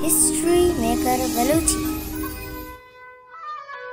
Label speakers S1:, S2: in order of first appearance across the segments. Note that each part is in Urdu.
S1: History Maker Baluchi.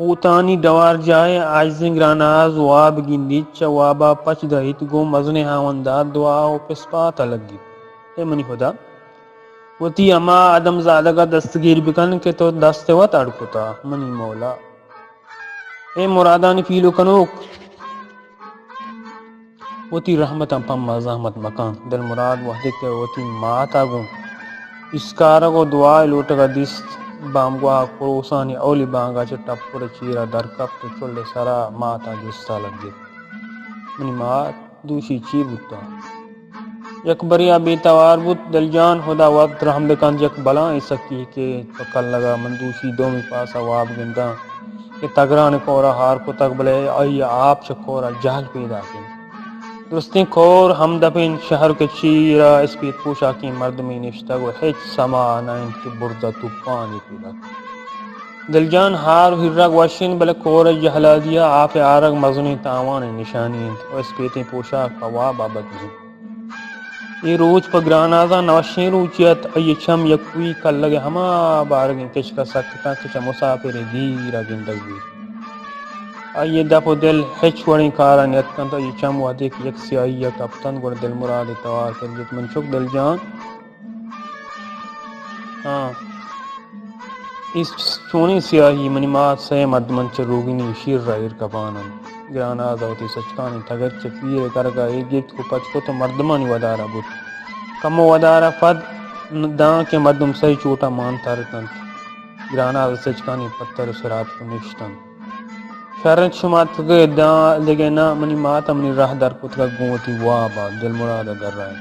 S2: اوتانی دوار جائے آجزنگ راناز واب گندیچ وابا پچ دہیت گو مزن ہاونداد دعا و پسپاتا لگی اے منی خدا وتی اما آدم زادگا دستگیر بکن کہ تو دست و تڑکتا منی مولا اے مرادانی فیلو کنوک وتی رحمتا پم زحمت مکان دل مراد وحدے کے وتی ماتا گو اسکارا گو دعا لوٹگا دست بامگوا کروسانی اولی بانگا چٹا پورے چیرا در کپ تو چلے سرا ماتا جستا لگے منی مات دوشی چی بوتا یک بریا بیتوار بوت دل جان خدا وقت رحم بکن یک بلائیں سکی کہ پکل لگا من دوشی دومی پاسا واب گنداں کہ تگران کورا ہار کو تک بلے آئی آپ چکورا جہل پیدا کی درستیں کور ہم دپین شہر کے چیرا اس پیت پوشا کی مردمی نشتا گو ہیچ سما نائن کی بردہ تو پانی پیدا دل جان ہار ہرگ وشن بلے کور جہلا دیا آپ آرگ مزنی تاوان نشانی و اس پیتیں پوشاک پوا بابت نہیں یہ روچ پا گرانازا نوشین روچیت ای چم یکوی کل لگے ہما بارگیں کچ کا سکتا کچا مسافر گیرا گندگ بھی آئیے دپو دل ہچ وڑی کارا نیت کن تو یہ چم وحدے کی یک سیائی یا کپتن گوڑ دل مراد توار کر جت من چک دل جان اس چونی سیاہی منی مات سے مد منچ روگنی شیر رائر کپانن گراناز ہوتی سچکانی تگت چپیر کرگا ایگیت کو پچ کو تو مردمانی ودارا بود کمو ودارا فد دان کے مردم سہی چوٹا مانتا رتن گراناز سچکانی پتر سرات کو نشتن شرط شمات کے دان لگے نا منی ماتا منی راہ در کتگا گوتی وابا دل مراد در رائے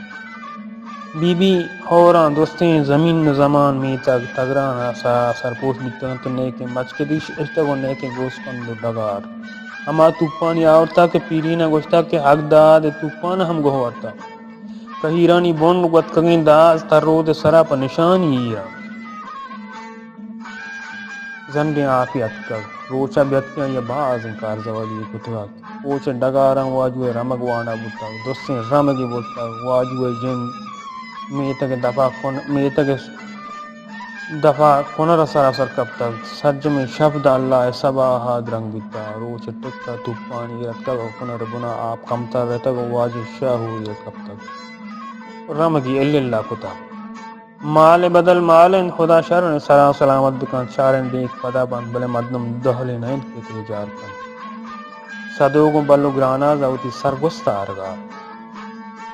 S2: بی بی ہوران دوستیں زمین زمان میں تگ تگران سرپوش بیتن تو نیکے مچ کے دیش اشتگو نیکے گوس کندو ڈگار اما توپانی آورتا کہ پیرینا گوشتا کہ حق داد توپان ہم گوھورتا کہیرانی بون گت کگین داز تر رود سرا پا نشانی ہے زندیں آفی اتکگ روچا بیتکیاں یا باز انکار زوالی کتگا اوچے ڈگاراں واجوے رمگ وانا بوتا دوستیں رمگی بوتا واجوے جن میتگ دفع کنر سراسر کبتا سرج میں شبد اللہ سباہا درنگ بیتا روچ ٹکا توپانی رکھتا گو کنر بنا آپ کمتا رہتا گو واجو شاہو یہ کبتا رمگی اللہ کتا مال بدل مالن خدا شرن سلام سلامت بکن شارن دیکھ پدا بند بلے مدنم دہلے نہیں کتنے جار کن صدوگو بلو گرانا زوتی سرگستا آرگا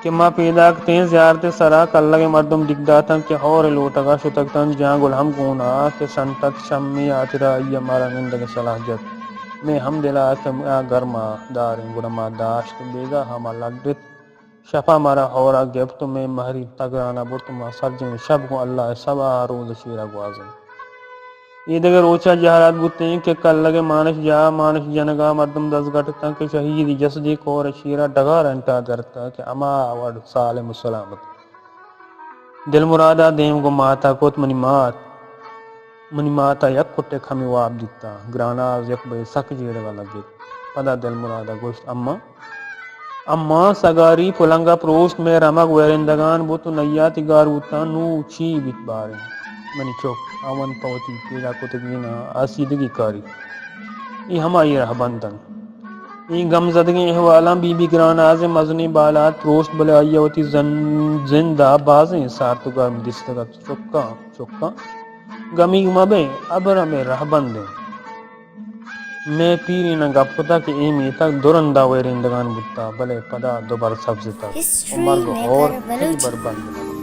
S2: کہ ماں پیدا کتیں زیارت سرا کل لگے مردم دگداتا کہ ہور لوٹگا شتگتن جہاں گل ہم گونا کہ سنتت شمی آترا ای مارا گندگ صلاح جت میں ہم دلا کہ گرما داریں گرما داشت بیگا ہما لگت شفا مارا ہورا گفت میں مہری تگرانا برتما سرجن شب کو اللہ سبا روز شیرہ گوازن یہ دیگر روچا جہرات بوتے ہیں کہ کل لگے مانش جا مانش جنگا مردم دس گھٹتا کہ شہید جسدی کور شیرہ ڈگا رنٹا درتا کہ اما وڈ سالم سلامت دل مرادا دیم کو ماتا کوت منی ماتا یک کٹے کھمی واب دیتا گراناز یک بے سک جیڑگا لگے پدا دل مرادا گوشت اما سگاری پلنگا پروشت میں رمگ ویرندگان بوتو نیاتی گار بوتا نو چی بیت باریں منی چوک آون پوتی پیدا کتگینا آسیدگی کاری یہ ہمائی رہ بندن یہ غمزدگی احوالاں بی بی گراناز مزنی بالات پروشت بلے آئی ہوتی زندہ بازیں سارتو گرم دستگا چکا گمی مبیں ابرا میں رہ بندیں میں پیری نہ گپتا کہ ایمی تک درندہ ویرندگان بتا بلے پدا دوبر سبز تک
S1: History
S2: عمر گو اور
S1: Maker Baluchi.
S2: بربند